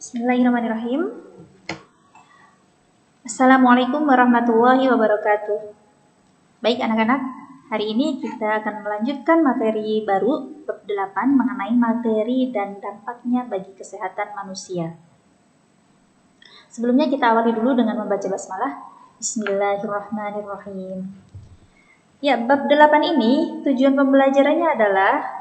Bismillahirrahmanirrahim. Assalamualaikum warahmatullahi wabarakatuh. Baik anak-anak, hari ini kita akan melanjutkan materi baru bab 8 mengenai materi dan dampaknya bagi kesehatan manusia. Sebelumnya kita awali dulu dengan membaca basmalah. Bismillahirrahmanirrahim. Ya, bab 8 ini tujuan pembelajarannya adalah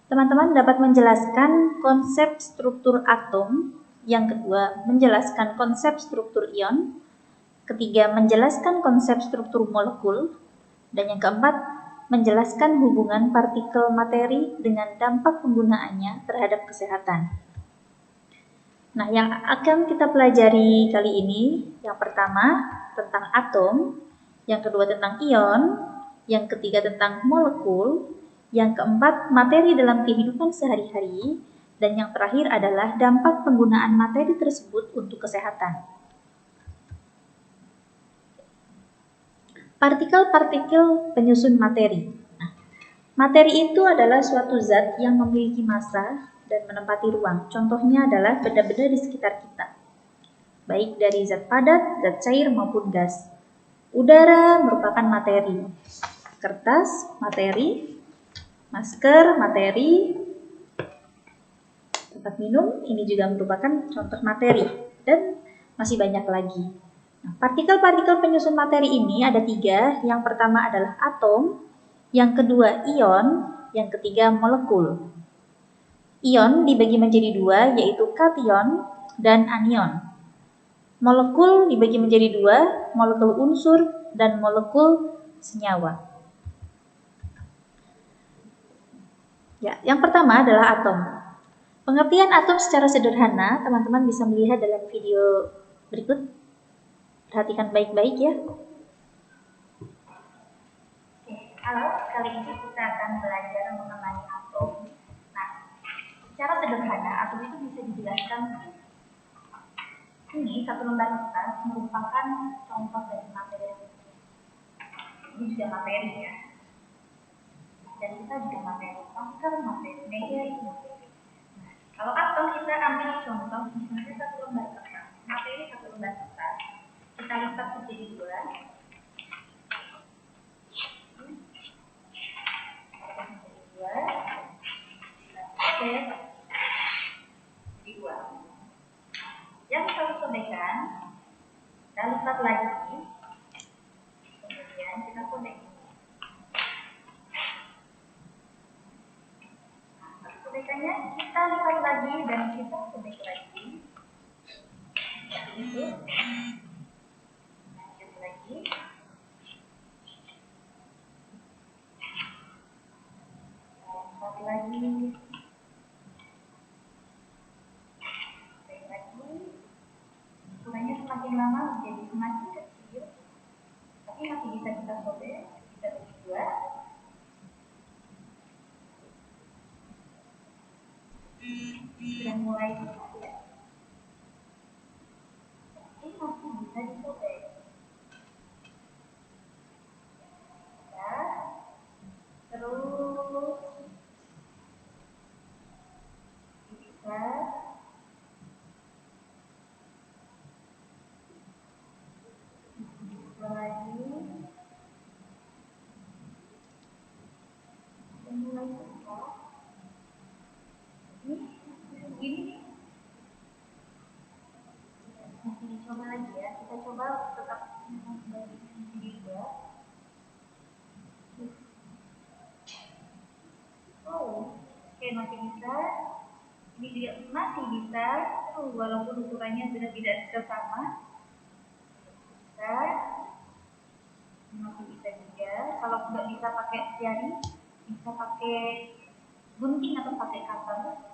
teman-teman dapat menjelaskan konsep struktur atom, yang kedua menjelaskan konsep struktur ion, ketiga menjelaskan konsep struktur molekul, dan yang keempat menjelaskan hubungan partikel materi dengan dampak penggunaannya terhadap kesehatan. Nah, yang akan kita pelajari kali ini, yang pertama tentang atom, yang kedua tentang ion, yang ketiga tentang molekul, yang keempat materi dalam kehidupan sehari-hari, dan yang terakhir adalah dampak penggunaan materi tersebut untuk kesehatan. Partikel-partikel penyusun materi. Nah, materi itu adalah suatu zat yang memiliki massa dan menempati ruang. Contohnya adalah benda-benda di sekitar kita, baik dari zat padat, zat cair, maupun gas. Udara merupakan materi, kertas materi, masker materi, tempat minum ini juga merupakan contoh materi, dan masih banyak lagi. Nah, partikel-partikel penyusun materi ini ada 3. Yang pertama adalah atom, yang kedua ion, yang ketiga molekul. Ion dibagi menjadi 2, yaitu kation dan anion. Molekul dibagi menjadi 2, molekul unsur dan molekul senyawa. Ya, yang pertama adalah atom. Pengertian atom secara sederhana, teman-teman bisa melihat dalam video berikut. Perhatikan baik-baik ya. Oke, halo, kali ini kita akan belajar mengenai atom. Nah, secara sederhana, atom itu bisa dijelaskan. Ini satu lembar kertas merupakan contoh dari materi. Ini juga materi ya. Dan kita juga materi masker, materi media, itu materi. Nah, kalau atom kita ambil contoh, misalnya satu lembar kertas, materi satu lembar kertas, kita lipat menjadi 2. Jadi 2. Yang kita sobekkan, kita lipat lagi, kemudian kita sobek. Sobekannya kita lipat lagi dan kita sobek lagi. Itu. Lanjut lagi. Lipat lagi. Sobek lagi. Ukurannya semakin lama menjadi semakin kecil, tapi masih bisa kita sobek. Kita bagi 2. Sudah mulai ya. Ini masih bisa disobek. Ya. Terus bisa lagi dan mulai besar. Ini begini nih. Masih dicoba lagi ya. Kita coba tetap membagi menjadi 2. Oh, oke, masih bisa. Ini juga masih bisa. Walaupun ukurannya sudah tidak sama. Bisa. Masih bisa juga. Kalau nggak bisa pakai jari, bisa pakai gunting atau pakai cutter.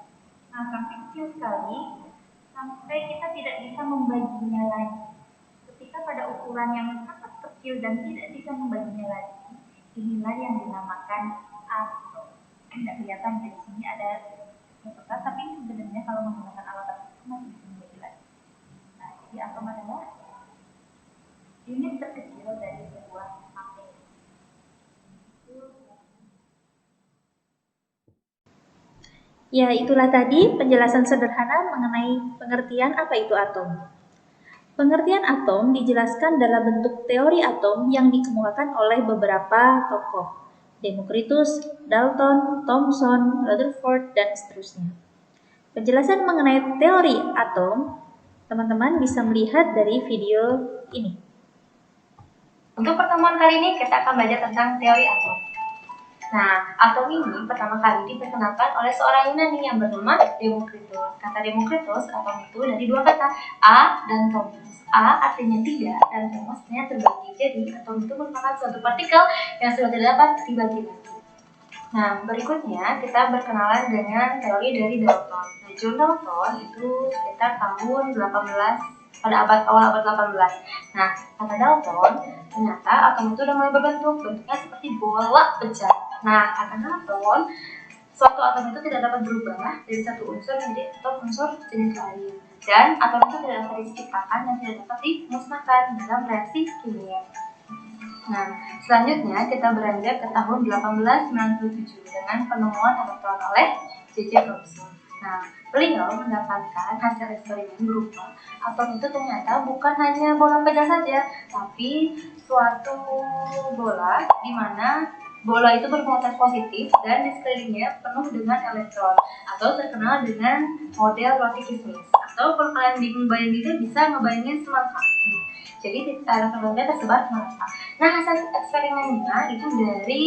Nah, sampai kecil sekali, sampai kita tidak bisa membaginya lagi. Ketika pada ukuran yang sangat kecil dan tidak bisa membaginya lagi, inilah yang dinamakan atom. Tidak kelihatan di sini ada kertas, tapi sebenarnya kalau menggunakan alat itu masih bisa membagi lagi. Nah, jadi atom adalah unit terkecil dari sebuah materi. Ya, itulah tadi penjelasan sederhana mengenai pengertian apa itu atom. Pengertian atom dijelaskan dalam bentuk teori atom yang dikemukakan oleh beberapa tokoh, Democritus, Dalton, Thomson, Rutherford, dan seterusnya. Penjelasan mengenai teori atom, teman-teman bisa melihat dari video ini. Untuk pertemuan kali ini kita akan belajar tentang teori atom. Nah, atom ini pertama kali diperkenalkan oleh seorang Yunani yang bernama Democritus. Kata Democritus, atom itu dari dua kata, a dan tomos. A artinya tidak dan tomosnya terbagi. Jadi, atom itu merupakan suatu partikel yang sudah terdapat dibagi-bagi. Nah, berikutnya kita berkenalan dengan teori dari Dalton. Nah, John Dalton itu sekitar tahun 18 pada awal abad 18. Nah, kata Dalton, ternyata atom itu udah mulai berbentuk, bentuknya seperti bola pecah. Nah, kata Dalton, suatu atom itu tidak dapat berubah dari satu unsur menjadi unsur jenis lain. Dan atom itu tidak dapat diciptakan dan tidak dapat dimusnahkan dalam reaksi kimia. Nah, selanjutnya kita beranjak ke tahun 1897 dengan penemuan elektron oleh J.J. Thomson. Nah, beliau mendapatkan hasil eksperimen berupa atom itu ternyata bukan hanya bola pecah saja, tapi suatu bola di mana bola itu bermuatan positif dan di sekelilingnya penuh dengan elektron atau terkenal dengan model roti kismis. Atau kalau kalian bingung bayanginnya bisa ngebayangin semangka. Jadi elektronnya tersebar merata. Nah, hasil eksperimennya itu dari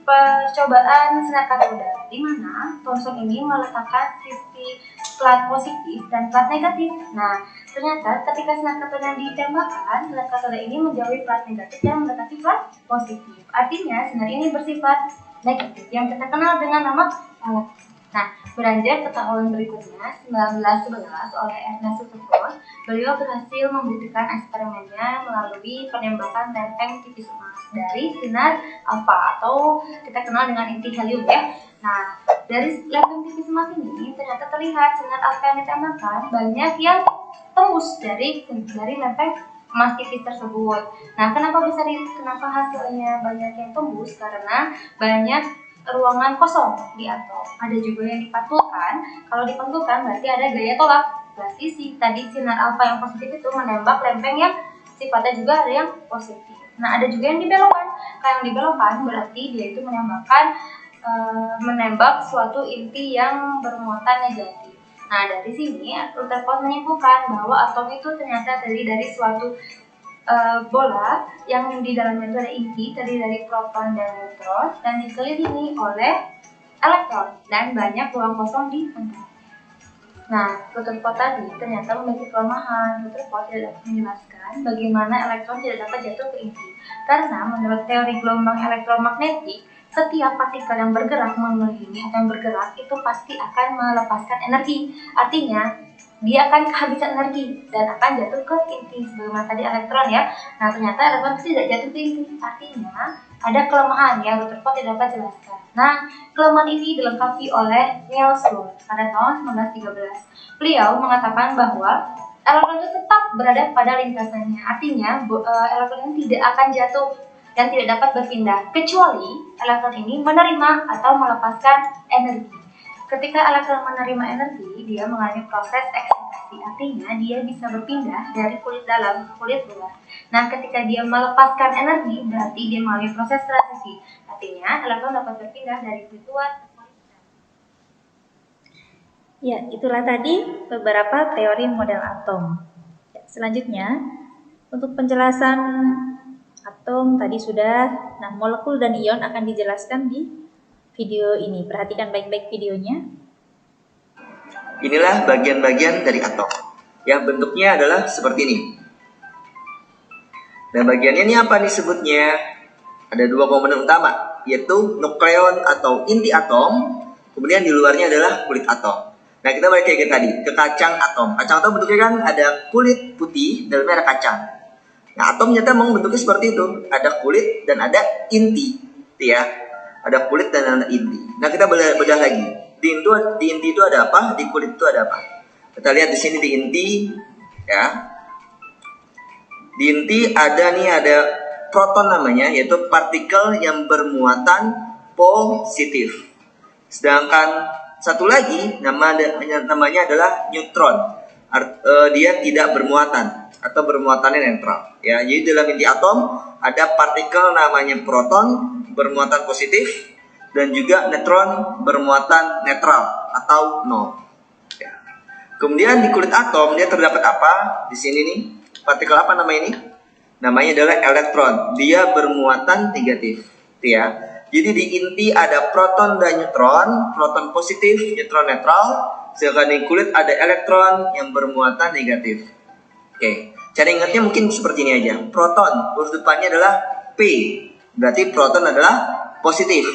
percobaan sinar katoda, di mana Thomson ini meletakkan sisi plat positif dan plat negatif. Nah, ternyata ketika sinar katoda ditembakkan, sinar katoda ini menjauhi plat negatif dan mendekati plat positif. Artinya, sinar ini bersifat negatif yang kita kenal dengan nama elektron. Nah, beranjak ke tahun berikutnya, 1911, oleh Ernest Rutherford, beliau berhasil membuktikan eksperimennya melalui penembakan lempeng tipis emas dari sinar alfa atau kita kenal dengan inti helium ya. Nah, dari lempeng tipis emas ini ternyata terlihat sinar alfa yang ditembakkan banyak yang tembus dari lempeng emas tipis tersebut. Nah, kenapa hasilnya banyak yang tembus? Karena banyak ruangan kosong di atom. Ada juga yang dipantulkan. Kalau dipantulkan berarti ada gaya tolak. Berarti tadi sinar alfa yang positif itu menembak lempeng yang sifatnya juga ada yang positif. Nah, ada juga yang dibelokkan. Kalau yang dibelokkan berarti dia itu menembak suatu inti yang bermuatan negatif. Nah, dari sini Rutherford menyimpulkan bahwa atom itu ternyata terdiri dari suatu bola yang di dalamnya itu ada inti terdiri dari proton dan neutron dan dikelilingi oleh elektron dan banyak ruang kosong di antara. Nah, Rutherford tadi ternyata memiliki kelemahan. Rutherford tidak dapat menjelaskan bagaimana elektron tidak dapat jatuh ke inti karena menurut teori gelombang elektromagnetik, setiap partikel yang bergerak mengelilingi atau yang bergerak itu pasti akan melepaskan energi. Artinya dia akan kehabisan energi dan akan jatuh ke inti sebagaimana tadi elektron ya. Nah, ternyata elektron tidak jatuh ke inti. Artinya ada kelemahan yang Rutherford tidak dapat jelaskan. Nah, kelemahan ini dilengkapi oleh Niels Bohr pada tahun 1913. Beliau mengatakan bahwa elektron itu tetap berada pada lintasannya. Artinya elektron ini tidak akan jatuh dan tidak dapat berpindah kecuali elektron ini menerima atau melepaskan energi. Ketika elektron menerima energi, dia mengalami proses eksitasi, artinya dia bisa berpindah dari kulit dalam ke kulit luar. Nah, ketika dia melepaskan energi, berarti dia melalui proses transisi, artinya elektron dapat berpindah dari kulit luar ke kulit dalam. Ya, itulah tadi beberapa teori model atom. Ya, selanjutnya, untuk penjelasan atom tadi sudah, nah molekul dan ion akan dijelaskan di video ini. Perhatikan baik-baik videonya. Inilah bagian-bagian dari atom. Ya, bentuknya adalah seperti ini. Nah, bagiannya ini apa disebutnya? Ada dua komponen utama, yaitu nukleon atau inti atom. Kemudian di luarnya adalah kulit atom. Nah, kita balik kayak tadi, ke kacang atom. Kacang atom bentuknya kan ada kulit putih, dalamnya ada kacang. Nah, atom ternyata memang bentuknya seperti itu. Ada kulit dan ada inti. Ya, ada kulit dan ada inti. Nah, kita bedah lagi. Di inti itu ada apa? Di kulit itu ada apa? Kita lihat di sini di inti, ya. Di inti ada proton namanya, yaitu partikel yang bermuatan positif. Sedangkan satu lagi namanya adalah neutron. Dia tidak bermuatan atau bermuatannya netral. Ya, jadi dalam inti atom ada partikel namanya proton bermuatan positif dan juga neutron bermuatan netral atau nol. Ya. Kemudian di kulit atom dia terdapat apa? Di sini nih, partikel apa namanya ini? Namanya adalah elektron. Dia bermuatan negatif. Ya. Jadi di inti ada proton dan neutron, proton positif, neutron netral. Sedangkan di kulit ada elektron yang bermuatan negatif. Oke, cara ingatnya mungkin seperti ini aja. Proton, huruf depannya adalah P. Berarti proton adalah positif.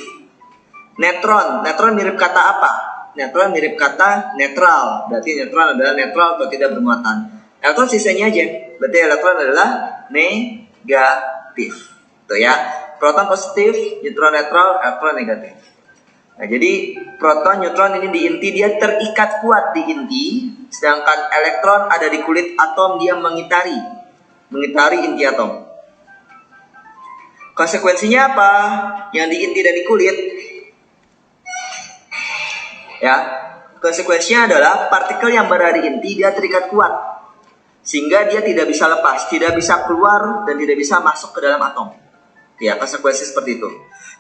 Neutron mirip kata apa? Neutron mirip kata netral. Berarti neutron adalah netral atau tidak bermuatan. Elektron sisanya aja. Berarti elektron adalah negatif. Tuh ya. Proton positif, neutron netral, elektron negatif. Nah, jadi proton, neutron ini di inti dia terikat kuat di inti, sedangkan elektron ada di kulit atom dia mengitari inti atom. Konsekuensinya apa? Yang di inti dan di kulit, ya, konsekuensinya adalah partikel yang berada di inti dia terikat kuat, sehingga dia tidak bisa lepas, tidak bisa keluar dan tidak bisa masuk ke dalam atom. Ya, konsekuensi seperti itu.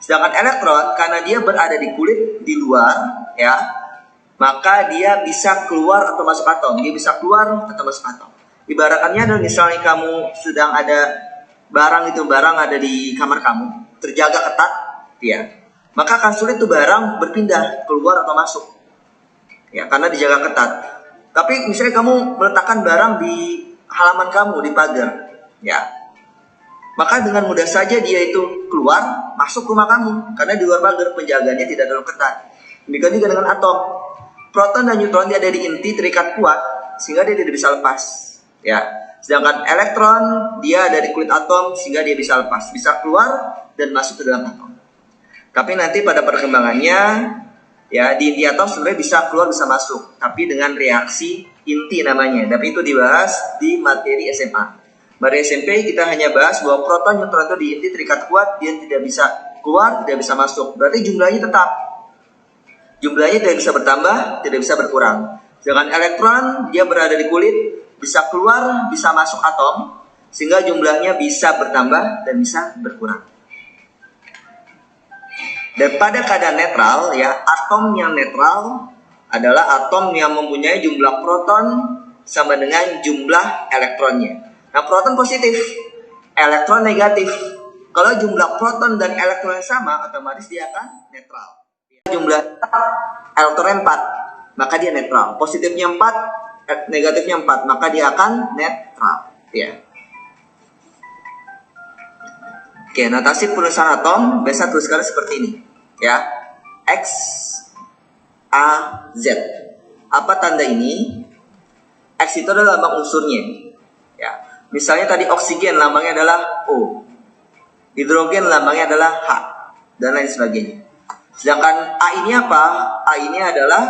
Sedangkan elektron karena dia berada di kulit di luar, ya, maka dia bisa keluar atau masuk atom. Dia bisa keluar atau masuk atom. Ibaratkannya adalah misalnya kamu sedang ada barang ada di kamar kamu, terjaga ketat, ya, maka akan sulit tuh barang berpindah keluar atau masuk, ya, karena dijaga ketat. Tapi misalnya kamu meletakkan barang di halaman kamu di pagar, ya, maka dengan mudah saja dia itu keluar, masuk rumah kamu. Karena di luar pagar penjaganya tidak terlalu ketat. Demikian juga dengan atom. Proton dan neutron dia ada di inti terikat kuat, sehingga dia tidak bisa lepas. Ya. Sedangkan elektron dia ada di kulit atom, sehingga dia bisa lepas. Bisa keluar dan masuk ke dalam atom. Tapi nanti pada perkembangannya, ya, di inti atom sebenarnya bisa keluar, bisa masuk. Tapi dengan reaksi inti namanya. Tapi itu dibahas di materi SMA. Pada SMP kita hanya bahas bahwa proton, neutron itu di inti terikat kuat, dia tidak bisa keluar, tidak bisa masuk. Berarti jumlahnya tetap. Jumlahnya tidak bisa bertambah, tidak bisa berkurang. Sedangkan elektron dia berada di kulit, bisa keluar, bisa masuk atom, sehingga jumlahnya bisa bertambah dan bisa berkurang. Dan pada keadaan netral, ya, atom yang netral adalah atom yang mempunyai jumlah proton sama dengan jumlah elektronnya. Nah, proton positif, elektron negatif. Kalau jumlah proton dan elektron sama, otomatis dia akan netral. Jumlah elektron 4, maka dia netral. Positifnya 4, negatifnya 4, maka dia akan netral. Ya. Oke, notasi penulisan atom biasa tuliskan seperti ini. Ya, X, A, Z. Apa tanda ini? X itu adalah lambang unsurnya. Ya. Misalnya tadi oksigen lambangnya adalah O, hidrogen lambangnya adalah H, dan lain sebagainya. Sedangkan A ini apa? A ini adalah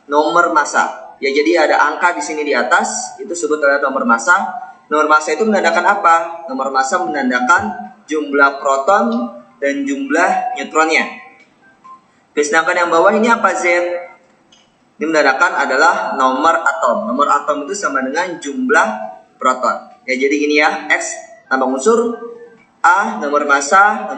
nomor massa. Ya, jadi ada angka di sini di atas, itu disebut adalah nomor massa. Nomor massa itu menandakan apa? Nomor massa menandakan jumlah proton dan jumlah neutronnya. Sedangkan yang bawah ini apa? Z. Ini menandakan adalah nomor atom. Nomor atom itu sama dengan jumlah proton. Ya, jadi gini ya, X lambang unsur, A nomor massa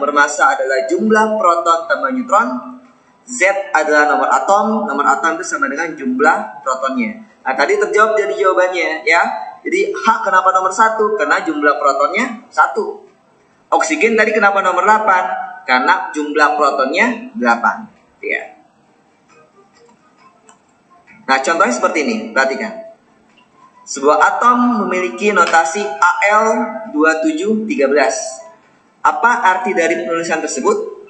adalah jumlah proton tambah neutron, Z adalah nomor atom itu sama dengan jumlah protonnya. Nah, tadi terjawab dari jawabannya, ya. Jadi H kenapa nomor 1? Karena jumlah protonnya 1. Oksigen tadi kenapa nomor 8? Karena jumlah protonnya 8, ya. Nah, contohnya seperti ini, perhatikan. Sebuah atom memiliki notasi Al2713. Apa arti dari penulisan tersebut?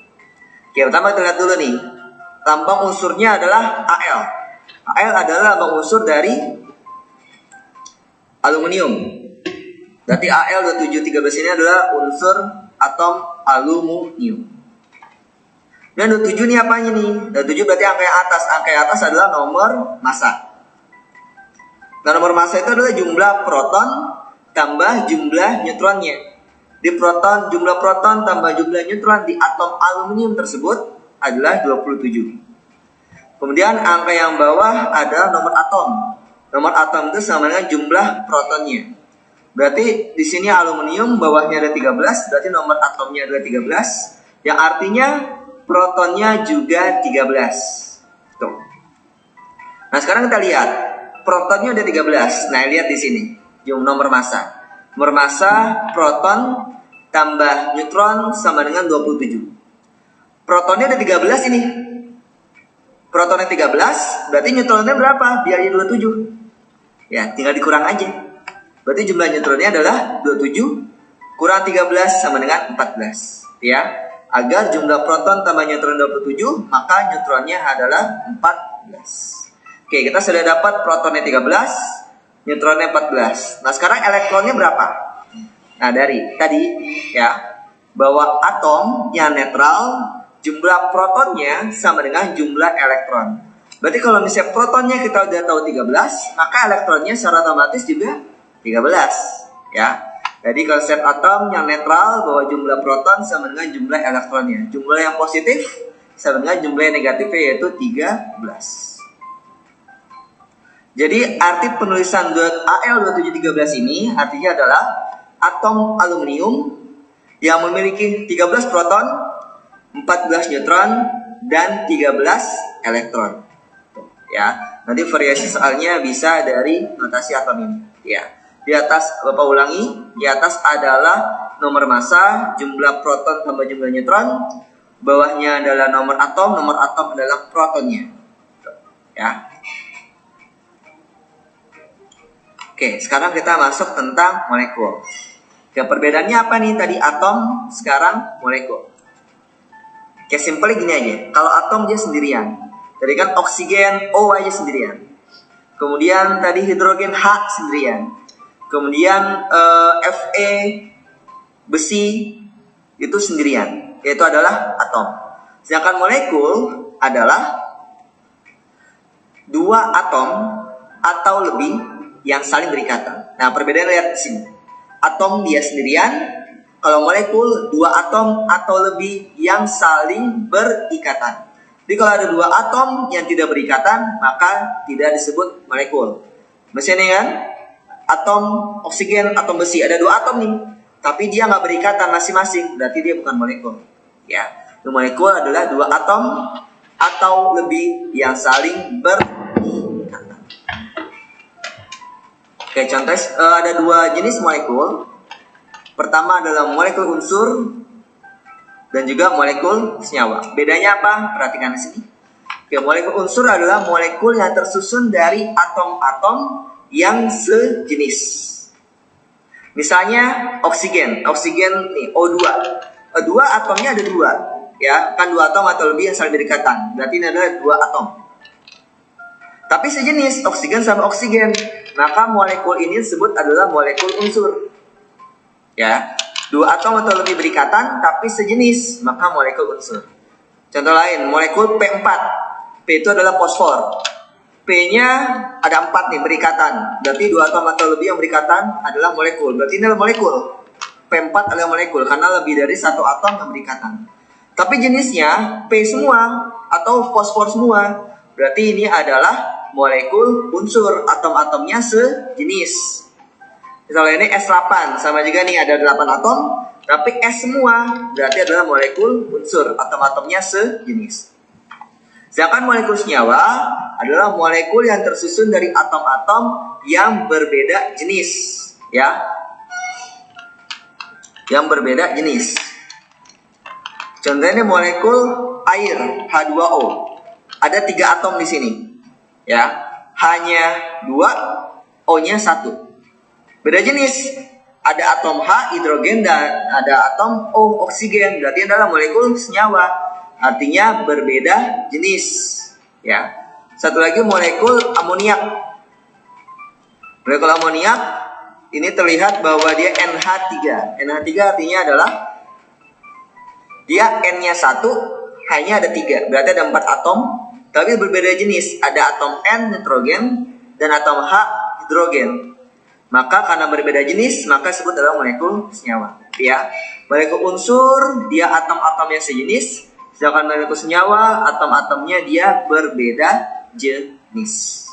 Oke, pertama kita lihat dulu nih. Lambang unsurnya adalah Al. Al adalah lambang unsur dari aluminium. Berarti Al2713 ini adalah unsur atom aluminium. Dan 27 ini apanya nih? 27 berarti angka yang atas. Angka yang atas adalah nomor massa. Nah, nomor massa itu adalah jumlah proton tambah jumlah neutronnya. Di proton, jumlah proton tambah jumlah neutron di atom aluminium tersebut adalah 27. Kemudian angka yang bawah adalah nomor atom. Nomor atom itu sama dengan jumlah protonnya. Berarti di sini aluminium bawahnya ada 13, berarti nomor atomnya adalah 13, yang artinya protonnya juga 13. Tuh. Nah, sekarang kita lihat protonnya ada 13. Nah, lihat di sini nomor massa. Nomor massa proton tambah neutron sama dengan 27. Protonnya ada 13 ini. Protonnya 13, berarti neutronnya berapa? Biar jadi 27. Ya, tinggal dikurang aja. Berarti jumlah neutronnya adalah 27 kurang 13 sama dengan 14. Ya, agar jumlah proton tambah neutron 27, maka neutronnya adalah 14. Oke, kita sudah dapat protonnya 13, neutronnya 14. Nah, sekarang elektronnya berapa? Nah, dari tadi ya, bahwa atom yang netral jumlah protonnya sama dengan jumlah elektron. Berarti kalau misalnya protonnya kita udah tahu 13, maka elektronnya secara otomatis juga 13, ya. Jadi konsep atom yang netral bahwa jumlah proton sama dengan jumlah elektronnya. Jumlah yang positif sama dengan jumlah yang negatifnya, yaitu 13. Jadi arti penulisan Al2713 ini artinya adalah atom aluminium yang memiliki 13 proton, 14 neutron, dan 13 elektron. Ya, nanti variasi soalnya bisa dari notasi atom ini. Ya, di atas Bapak ulangi, di atas adalah nomor massa, jumlah proton tambah jumlah neutron, bawahnya adalah nomor atom adalah protonnya. Ya. Oke, sekarang kita masuk tentang molekul. Oke, perbedaannya apa nih? Tadi atom, sekarang molekul. Oke, simple gini aja. Kalau atom dia sendirian. Tadi kan oksigen O aja sendirian. Kemudian tadi hidrogen H sendirian. Kemudian Fe besi itu sendirian, yaitu adalah atom. Sedangkan molekul adalah dua atom atau lebih yang saling berikatan. Nah, perbedaan lihat di sini. Atom dia sendirian, kalau molekul dua atom atau lebih yang saling berikatan. Jadi kalau ada dua atom yang tidak berikatan, maka tidak disebut molekul. Misalnya kan, atom oksigen, atom besi, ada dua atom nih, tapi dia nggak berikatan masing-masing, berarti dia bukan molekul. Ya, molekul adalah dua atom atau lebih yang saling berikatan. Oke, contoh ada dua jenis molekul. Pertama adalah molekul unsur dan juga molekul senyawa. Bedanya apa? Perhatikan di sini. Oke, molekul unsur adalah molekul yang tersusun dari atom-atom yang sejenis. Misalnya oksigen. Oksigen nih O2. O2 atomnya ada dua, ya. Kan dua atom atau lebih yang saling berikatan. Berarti ini adalah dua atom. Tapi sejenis oksigen sama oksigen, maka molekul ini disebut adalah molekul unsur. Ya, dua atom atau lebih berikatan tapi sejenis, maka molekul unsur. Contoh lain, molekul P4. P itu adalah fosfor. P-nya ada 4 nih berikatan. Berarti dua atom atau lebih yang berikatan adalah molekul. Berarti ini adalah molekul. P4 adalah molekul karena lebih dari satu atom yang berikatan. Tapi jenisnya P semua atau fosfor semua. Berarti ini adalah molekul unsur, atom-atomnya sejenis. Misalnya ini S8, sama juga nih ada 8 atom, tapi S semua, berarti adalah molekul unsur, atom-atomnya sejenis. Sedangkan molekul senyawa adalah molekul yang tersusun dari atom-atom yang berbeda jenis, ya. Yang berbeda jenis. Contohnya molekul air H2O. Ada 3 atom di sini. Ya, hanya 2, O-nya 1. Beda jenis. Ada atom H hidrogen dan ada atom O oksigen. Berarti adalah molekul senyawa. Artinya berbeda jenis. Ya. Satu lagi molekul amoniak. Molekul amoniak ini terlihat bahwa dia NH3. NH3 artinya adalah dia N-nya 1, hanya ada 3. Berarti ada 4 atom. Tapi berbeda jenis, ada atom N nitrogen dan atom H hidrogen. Maka karena berbeda jenis, maka disebut adalah molekul senyawa. Ya, molekul unsur dia atom-atom yang sejenis, Sedangkan molekul senyawa, atom-atomnya dia berbeda jenis.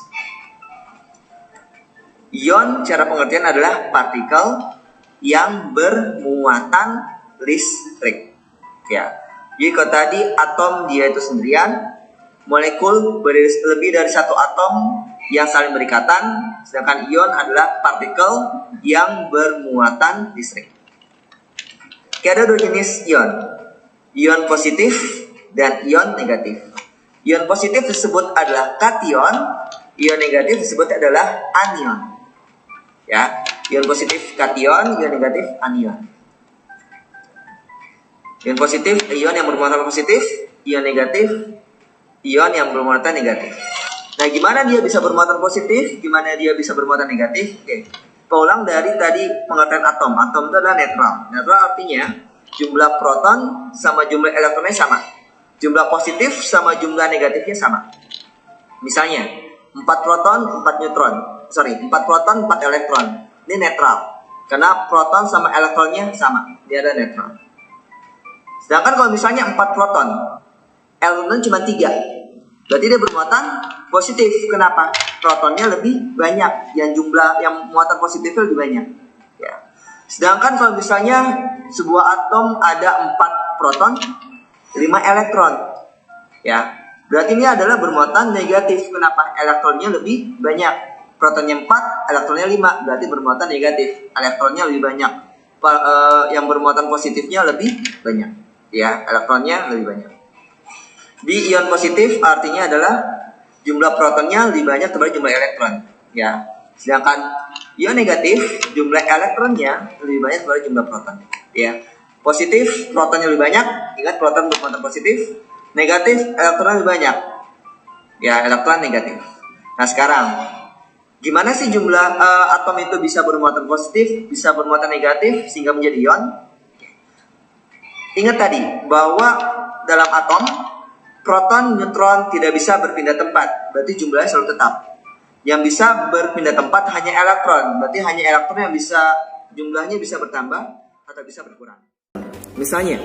Ion cara pengertian adalah partikel yang bermuatan listrik. Ya. Jadi kalau tadi atom dia itu sendirian, molekul lebih dari satu atom yang saling berikatan, sedangkan ion adalah partikel yang bermuatan listrik. Oke, ada dua jenis ion. Ion positif dan ion negatif. Ion positif disebut adalah kation, ion negatif disebut adalah anion. Ya, ion positif kation, ion negatif anion. Ion positif ion yang bermuatan positif, ion negatif ion yang bermuatan negatif. Nah, gimana dia bisa bermuatan positif? Gimana dia bisa bermuatan negatif? Oke. Paulang dari tadi pengertian atom. Atom itu adalah netral. Netral artinya jumlah proton sama jumlah elektronnya sama. Jumlah positif sama jumlah negatifnya sama. Misalnya, 4 proton, 4 neutron. 4 proton, 4 elektron. Ini netral. Karena proton sama elektronnya sama. Dia ada netral. Sedangkan kalau misalnya 4 proton, elektron cuma 3. Berarti dia bermuatan positif. Kenapa? Protonnya lebih banyak. Yang muatan positifnya lebih banyak. Ya. Sedangkan kalau misalnya sebuah atom ada 4 proton, 5 elektron. Ya. Berarti ini adalah bermuatan negatif. Kenapa? Elektronnya lebih banyak. Protonnya 4, elektronnya 5. Berarti bermuatan negatif. Elektronnya lebih banyak. Yang bermuatan positifnya lebih banyak. Ya, elektronnya lebih banyak. Di ion positif artinya adalah jumlah protonnya lebih banyak daripada jumlah elektron. Ya. Sedangkan ion negatif jumlah elektronnya lebih banyak daripada jumlah proton. Ya. Positif protonnya lebih banyak. Ingat proton bermuatan positif. Negatif elektron lebih banyak. Ya, elektron negatif. Nah, sekarang gimana sih jumlah atom itu bisa bermuatan positif, bisa bermuatan negatif sehingga menjadi ion? Ingat tadi bahwa dalam atom proton, neutron tidak bisa berpindah tempat. Berarti jumlahnya selalu tetap. Yang bisa berpindah tempat hanya elektron. Berarti hanya elektron yang bisa jumlahnya bisa bertambah atau bisa berkurang. Misalnya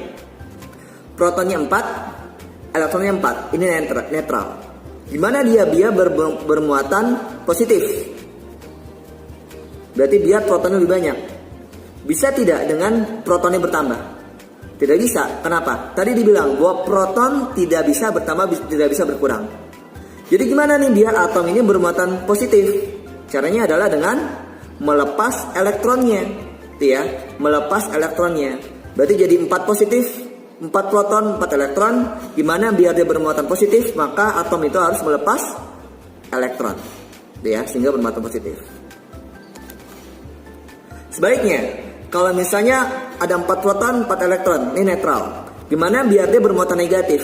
protonnya 4, elektronnya 4. Ini netral. Gimana dia bermuatan positif? Berarti dia protonnya lebih banyak. Bisa tidak dengan protonnya bertambah? Tidak bisa. Kenapa? Tadi dibilang bahwa proton tidak bisa bertambah, tidak bisa berkurang. Jadi gimana nih biar atom ini bermuatan positif? Caranya adalah dengan melepas elektronnya. Ya, melepas elektronnya. Berarti jadi 4 positif, 4 proton, 4 elektron. Gimana biar dia bermuatan positif? Maka atom itu harus melepas elektron. Ya, sehingga bermuatan positif. Sebaliknya, kalau misalnya ada 4 proton, 4 elektron, ini netral. Gimana biar dia bermuatan negatif?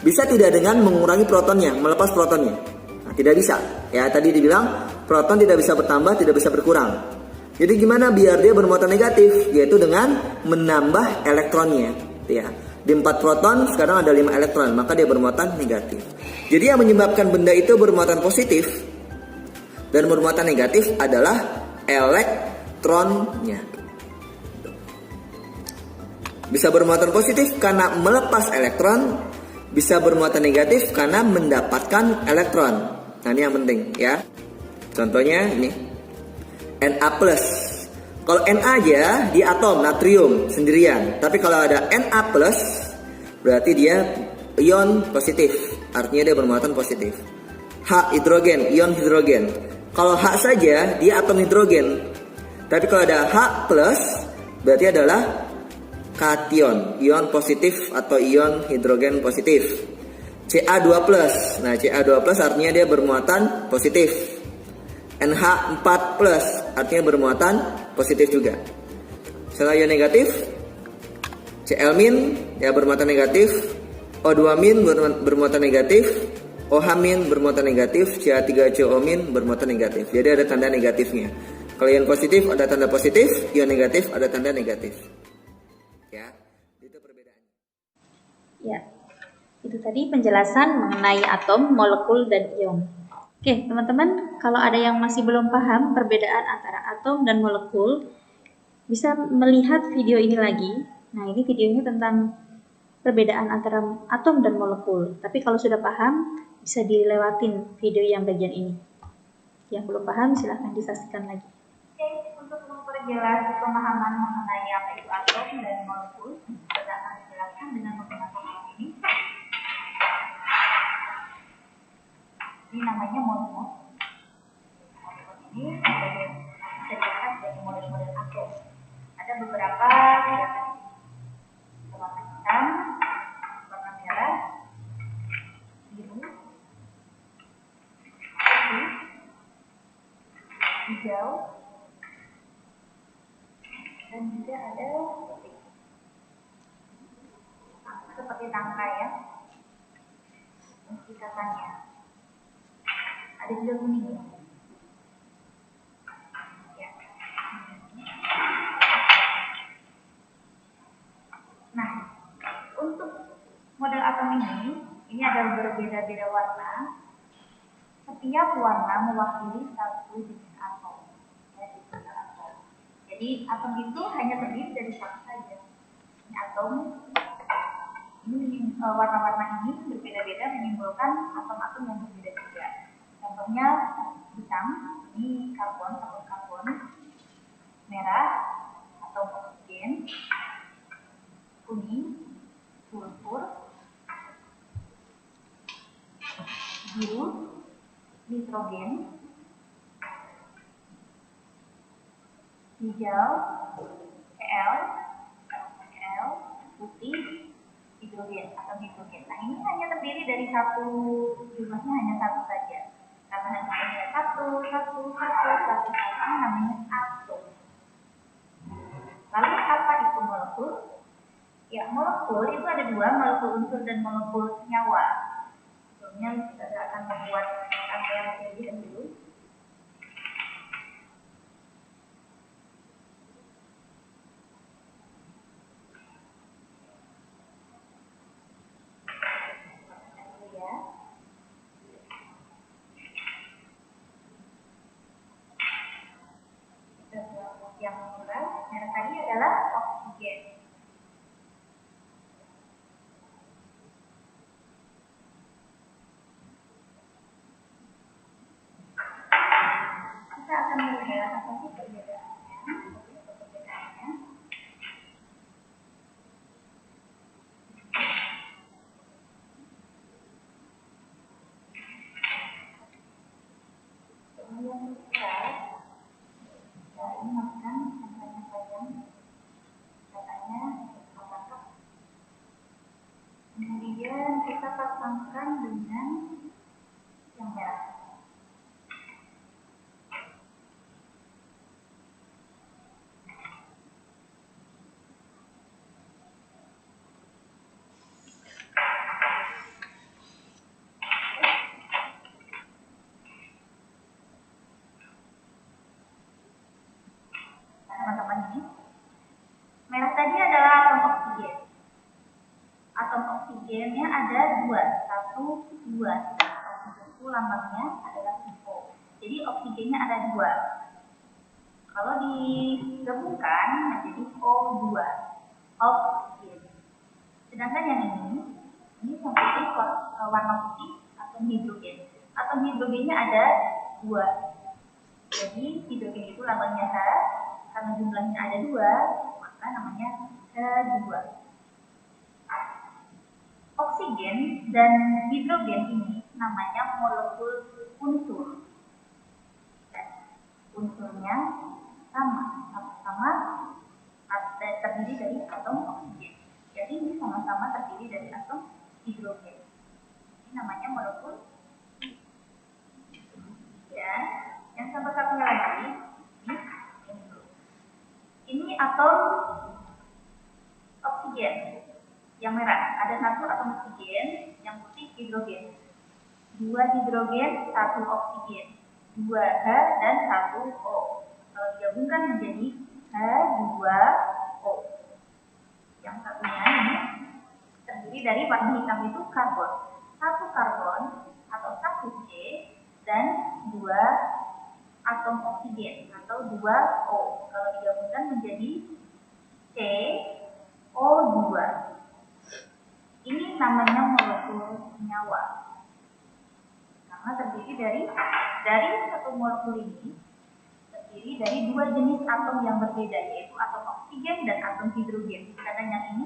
Bisa tidak dengan mengurangi protonnya, melepas protonnya? Nah, tidak bisa. Ya, tadi dibilang proton tidak bisa bertambah, tidak bisa berkurang. Jadi gimana biar dia bermuatan negatif? Yaitu dengan menambah elektronnya. Ya. Di 4 proton sekarang ada 5 elektron, maka dia bermuatan negatif. Jadi yang menyebabkan benda itu bermuatan positif dan bermuatan negatif adalah elektronnya. Bisa bermuatan positif karena melepas elektron, bisa bermuatan negatif karena mendapatkan elektron. Nah, ini yang penting ya. Contohnya ini Na+. Kalau Na aja di atom natrium sendirian, tapi kalau ada Na+, berarti dia ion positif, artinya dia bermuatan positif. H hidrogen, ion hidrogen. Kalau H saja dia atom hidrogen, tapi kalau ada H+, berarti adalah kation, ion positif atau ion hidrogen positif. Ca2+. Nah, Ca2+ artinya dia bermuatan positif. NH4+ artinya bermuatan positif juga. Setelah ion negatif, Cl- ya bermuatan negatif, O2- bermuatan negatif, OH- bermuatan negatif, Ca3CO- bermuatan negatif. Jadi ada tanda negatifnya. Kalau ion positif ada tanda positif, ion negatif ada tanda negatif. Ya, itu perbedaannya. Ya, itu tadi penjelasan mengenai atom, molekul, dan ion. Oke, teman-teman, kalau ada yang masih belum paham perbedaan antara atom dan molekul, bisa melihat video ini lagi. Nah, ini videonya tentang perbedaan antara atom dan molekul. Tapi kalau sudah paham, bisa dilewatin video yang bagian ini. Yang belum paham, silahkan disaksikan lagi. Oke, untuk memperjelas pemahaman mengenai apa itu atom dan molekul, kita akan menjelaskan dengan menggunakan alat ini. Ini namanya molekul. Molekul ini bisa dilihat dari model-model atom. Ada beberapa ya, warna hitam, warna merah, biru, putih, hijau, dan juga ada seperti tangkai ya, ikatannya. Ada juga kuning ya. Nah, untuk model atom ini ada berbeda-beda warna. Setiap warna mewakili satu jenis atom. Jadi atom itu hanya terdiri dari satu saja. Ini atom. Ini warna-warna ini berbeda-beda menimbulkan atom-atom yang berbeda juga. Contohnya hitam, ini karbon atau karbon, merah atau oksigen, kuning, sulfur, biru, nitrogen, hijau, Cl, putih, hidrogen atau hidrogen. Nah ini hanya terdiri dari satu, jumlahnya hanya satu saja. Karena hanya ada satu, ini namanya atom. Lalu apa itu molekul? Ya, molekul itu ada dua, molekul unsur dan molekul senyawa. Sebelumnya kita akan membuat rangkaian kajian dulu. Yang merah tadi adalah oksigen. Kita akan melihat apa sih perbedaannya. Kemudian kita ini makan katanya panjang, katanya apakah. Kemudian kita pasangkan dengan yang merah. Teman-teman ini, merah tadi adalah atom oksigen. Atom oksigennya ada dua, satu, dua. Itu lambangnya adalah O. Jadi oksigennya ada dua. Kalau digabungkan menjadi O2, oksigen. Sedangkan yang ini yang putih, warna putih, atom hidrogen. Atom hidrogennya ada dua. Jadi hidrogen itu lambangnya H, karena jumlahnya ada dua, maka namanya H2. Oksigen dan hidrogen ini namanya molekul unsur. Unsurnya sama terdiri dari atom oksigen. Jadi ini sama-sama terdiri dari atom hidrogen. Ini namanya molekul. Ya, yang satu-satunya lagi ini atom oksigen yang merah. Ada satu atom oksigen, yang putih hidrogen. Dua hidrogen, satu oksigen. Dua H dan satu O. Kalau digabungkan menjadi H2O. Yang satunya ini terdiri dari warna hitam itu karbon. Satu karbon atau satu C dan dua atom oksigen atau dua O. Kalau digabungkan menjadi CO2. namanya molekul senyawa. Karena terdiri dari satu molekul ini terdiri dari dua jenis atom yang berbeda, yaitu atom oksigen dan atom hidrogen. Sedangkan yang ini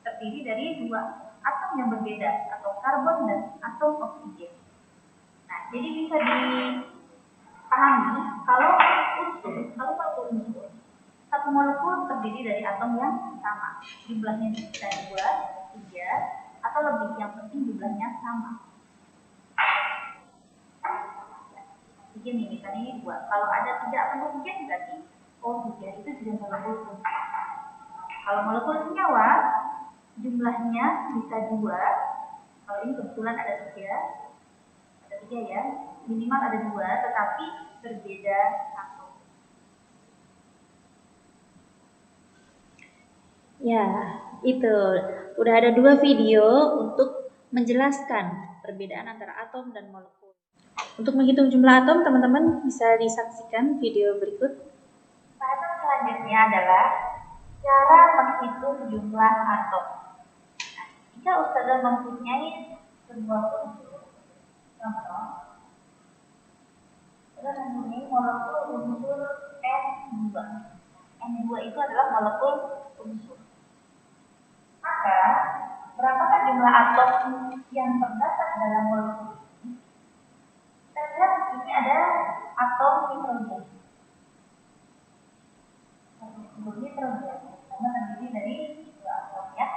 terdiri dari dua atom yang berbeda, atom karbon dan atom oksigen. Nah, jadi bisa dipahami kalau molekul unsur, satu molekul terdiri dari atom yang sama, jumlahnya bisa 2, 3, atau lebih, yang penting jumlahnya sama. Oksigen ini misalnya ini 2. Kalau ada 3 atom oksigen berarti O3 itu juga molekul unsur. Kalau molekul senyawa jumlahnya bisa 2. Kalau ini kebetulan ada 3 ya, minimal ada 2, tetapi berbeda atom. Ya, itu udah ada 2 video untuk menjelaskan perbedaan antara atom dan molekul. Untuk menghitung jumlah atom, teman-teman bisa disaksikan video berikut. Bahasan selanjutnya adalah cara menghitung jumlah atom. Nah, jika Ustazah mempunyai sebuah unsur, contoh, Ustazah mempunyai molekul unsur N2. N2 itu adalah molekul unsur. Maka, berapakah jumlah atom yang terdapat dalam molekul ini? Kita lihat di sini ada atom nitrogen. Nitrogen karena terdiri dari 2 atom ya.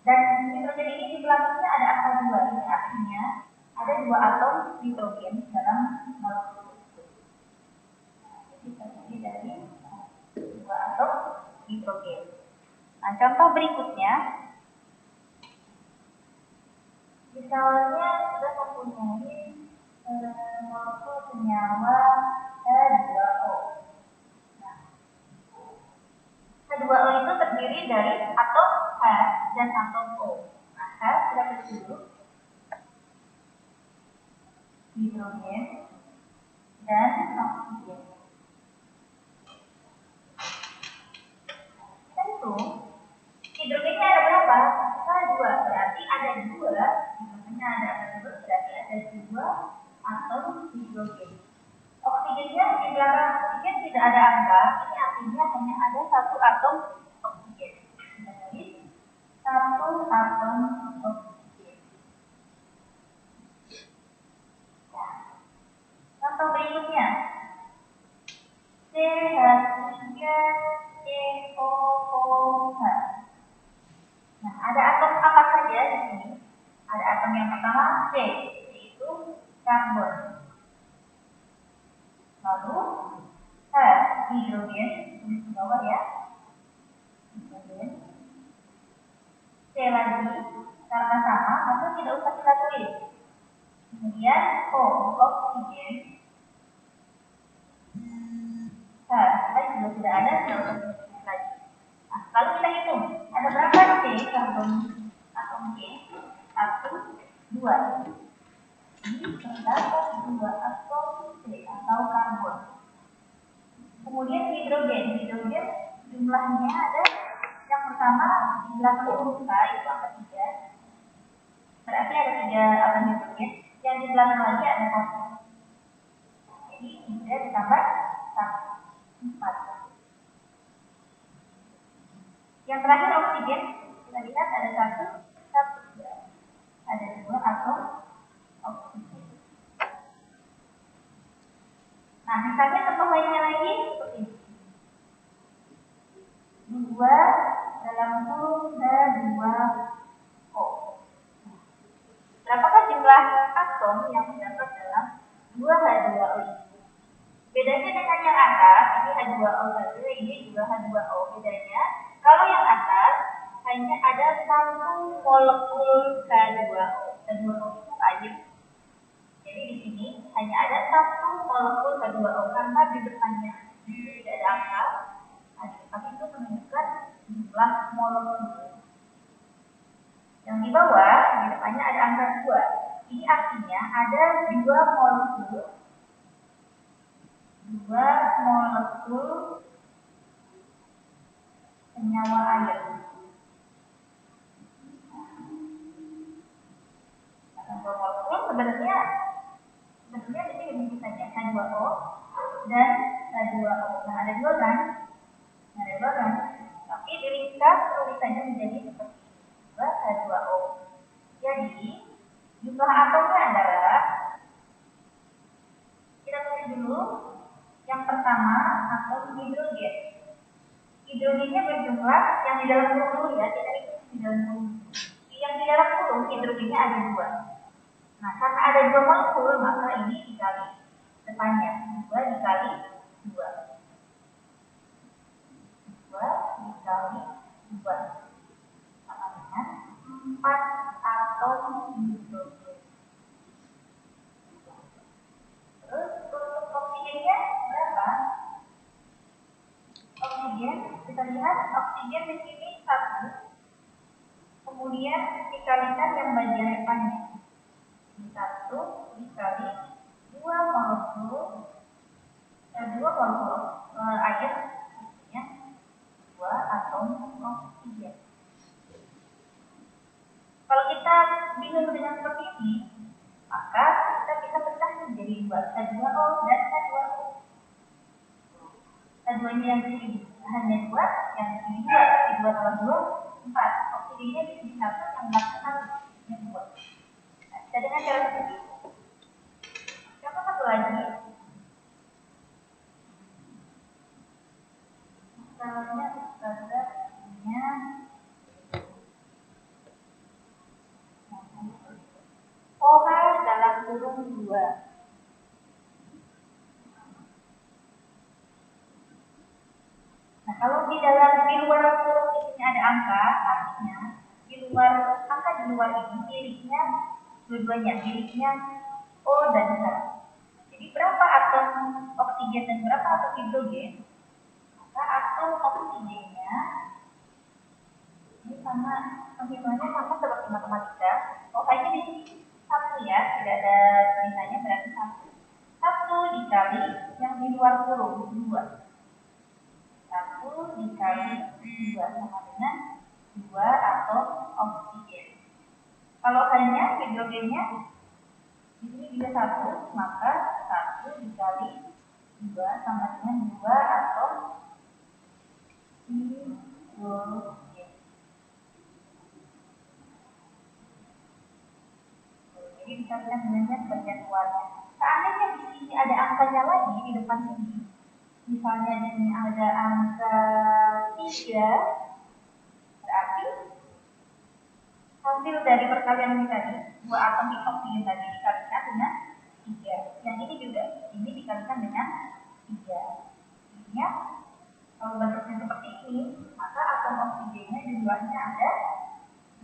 Dan nitrogen ini di belakangnya ada angka 2. Ini artinya ada 2 atom nitrogen dalam molekul itu. Jadi terdiri dari 2 atom nitrogen. Nah, contoh berikutnya, misalnya kita mempunyai molekul senyawa H2O. Nah, H2O itu terdiri dari atom H dan atom O. Nah, H sudah dulu, hidrogen dan oksigen. Tentu hidrogennya ada berapa? H2, berarti ada 2. Hidrogennya ada 2, berarti ada 2 atom hidrogen. Oksigennya di belakang oksigen tidak ada angka, ini artinya hanya ada 1 atom oksigen. Jadi 1 atom oksigen. Nah, contoh berikutnya, CH3COOH. Nah, ada atom apa saja di sini? Ada atom yang pertama C, yaitu karbon. Lalu H, hidrogen, tulis di bawah ya. Hidrogen. C lagi, karena sama, maka tidak usah kita tulis. Kemudian O, oksigen. H, kita juga sudah ada, tidak usah tulis lagi. Nah, lalu kita hitung, ada berapa C karbon atom C? 1, 2. Ini terdapat 2 atom C atau karbon. Kemudian hidrogen jumlahnya ada yang pertama di belakang huruf K itu angka 3. Berarti ada 3 atom hidrogen. Yang di belakang lagi ada 1. Jadi 3 ditambah 1, 4. Yang terakhir oksigen, kita lihat ada 1, 2. Ada 2 atom oksigen. Nah, misalnya contoh lainnya lagi seperti ini. 2 dalam kurung H2O. Berapakah jumlah atom yang terdapat dalam 2H2O ini? Bedanya dengan yang atas, ini H2O saja, ini juga H2O. Bedanya, kalau yang atas hanya ada 1 molekul H2O. H2O itu air. Jadi di sini hanya ada 1 molekul H2O karena di depannya tidak ada angka, tapi itu menunjukkan jumlah molekul. Yang di bawah di depannya ada angka 2. Ini artinya ada 2 molekul senyawa air. dua molekul sebenarnya di sini begini saja H2O dan H2O. Nah, ada dua kan? Tapi diringkas tulisannya menjadi seperti ini, 2 H2O. Jadi, jumlah atomnya adalah, kita tulis dulu, yang pertama atom hidrogen. Hidrogennya berjumlah, yang di dalam kurung dulu ya, kita hitung di dalam kurung. Yang di dalam kurung hidrogennya ada 2. Nah, karena ada 2 molekul, maka ini dikali depannya, 2 dikali 2. 2 dikali 2 sama dengan 4 atom hidrogen. Terus untuk oksigennya berapa? Oksigen, kita lihat oksigen di sini 1. Kemudian dikalikan yang bagian depannya. 1 dikali 2 molekul air, artinya 2 atom oksigen. Kalau kita bingung dengan seperti ini, maka kita bisa pecah menjadi 2, H2O dan H2O. H2-nya yang di sini hanya 2, yang di sini 2, tapi 2 tambah 2, 4. Oksigennya di sini 1, yang belakang 1, yang 2. Nah, kita dengan cara seperti itu. Contoh satu lagi. Misalnya punya OH dalam kurung 2. Nah, kalau di luar kurung di sini ada angka, artinya di luar ini miliknya dua-duanya, miliknya O dan H. Jadi berapa atom oksigen dan berapa atom hidrogen? Maka atom oksigennya ini sama, penghitungannya sama seperti matematika. OH-nya di sini 1 ya, tidak ada tulisannya, berarti 1. 1 dikali yang di luar kurung 2. 1 dikali 2 sama dengan 2 atom oksigen. Kalau hanya hidrogennya di sini juga 1, maka 1 dikali 2 sama dengan 2 atom hidrogen. Jadi dikalikan dengan bagian luarnya. Seandainya di sini ada angkanya lagi di depan sini, misalnya di sini ada angka 3, berarti hasil dari perkalian ini tadi, 2 atom oksigen tadi dikalikan dengan 3. Yang ini juga, ini dikalikan dengan 3. Jadinya, kalau bentuknya seperti ini, maka atom oksigennya jumlahnya ada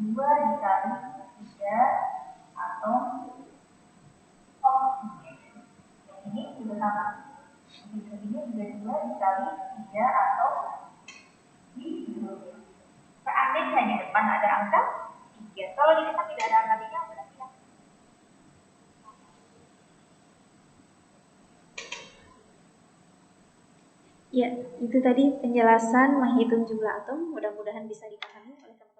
2 dikali 3 atom oksigen. Yang ini juga sama. Hidrogennya juga 2 dikali 3 atau hidrogen. Seandainya di depan ada angka 3. Kalau di depan tidak ada angka 3, berarti ya. Ya, itu tadi penjelasan menghitung jumlah atom. Mudah-mudahan bisa dipahami oleh teman-teman.